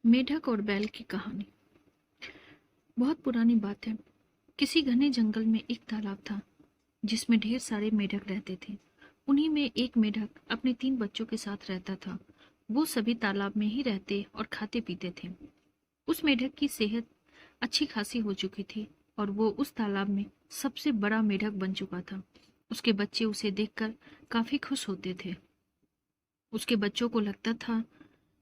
मेढक और बैल की कहानी। बहुत पुरानी बात है। किसी घने जंगल में एक तालाब था जिसमें ढेर सारे मेढक रहते थे। उन्हीं में एक मेढक अपने 3 बच्चों के साथ रहता था। वो सभी तालाब में ही रहते और खाते पीते थे। उस मेढक की सेहत अच्छी खासी हो चुकी थी और वो उस तालाब में सबसे बड़ा मेढक बन चुका था। उसके बच्चे उसे देखकर काफी खुश होते थे। उसके बच्चों को लगता था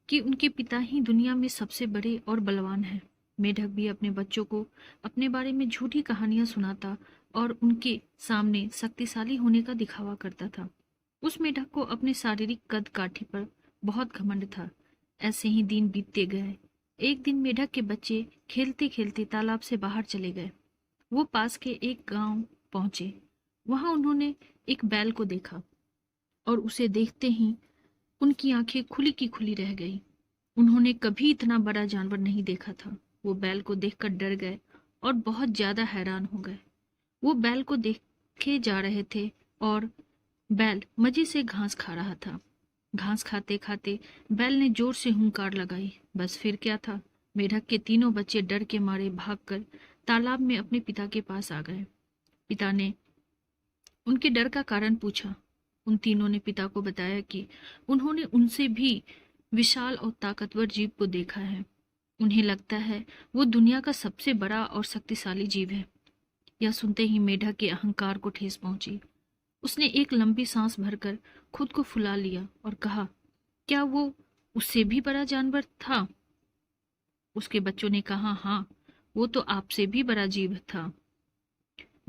कि उनके पिता ही दुनिया में सबसे बड़े और बलवान हैं। मेढक भी अपने बच्चों को अपने बारे में झूठी कहानियां सुनाता और उनके सामने शक्तिशाली होने का दिखावा करता था। उस मेढक को अपने शारीरिक कद काठी पर बहुत घमंड था। ऐसे ही दिन बीतते गए। एक दिन मेढक के बच्चे खेलते खेलते तालाब से बाहर चले गए। वो पास के एक गांव पहुंचे। वहां उन्होंने एक बैल को देखा और उसे देखते ही उनकी आंखें खुली की खुली रह गई। उन्होंने कभी इतना बड़ा जानवर नहीं देखा था। वो बैल को देखकर डर गए और बहुत ज्यादा हैरान हो गए। वो बैल को देखे जा रहे थे और बैल मजे से घास खा रहा था। घास खाते खाते बैल ने जोर से हुंकार लगाई। बस फिर क्या था, मेढक के तीनों बच्चे डर के मारे भागकर तालाब में अपने पिता के पास आ गए। पिता ने उनके डर का कारण पूछा। उन तीनों ने पिता को बताया कि उन्होंने उनसे भी विशाल और ताकतवर जीव को देखा है। उन्हें लगता है वो दुनिया का सबसे बड़ा और शक्तिशाली जीव है। यह सुनते ही मेढक के अहंकार को ठेस पहुंची। उसने एक लंबी सांस भरकर खुद को फुला लिया और कहा, क्या वो उससे भी बड़ा जानवर था? उसके बच्चों ने कहा, हाँ, वो तो आपसे भी बड़ा जीव था।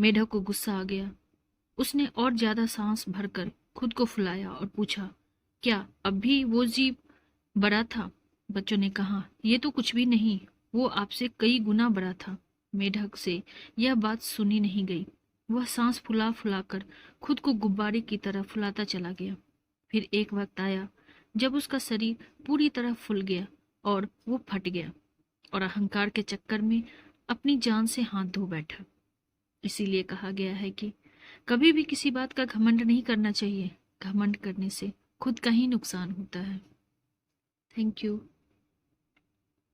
मेढक को गुस्सा आ गया। उसने और ज्यादा सांस भरकर खुद को फुलाया और पूछा, क्या अब भी वो जीव बड़ा था? बच्चों ने कहा, ये तो कुछ भी नहीं, वो आपसे कई गुना बड़ा था। मेढक से यह बात सुनी नहीं गई। वह सांस फुला फुलाकर खुद को गुब्बारे की तरह फुलाता चला गया। फिर एक वक्त आया जब उसका शरीर पूरी तरह फूल गया और वो फट गया और अहंकार के चक्कर में अपनी जान से हाथ धो बैठा। इसीलिए कहा गया है कि कभी भी किसी बात का घमंड नहीं करना चाहिए। घमंड करने से खुद का ही नुकसान होता है। Thank you.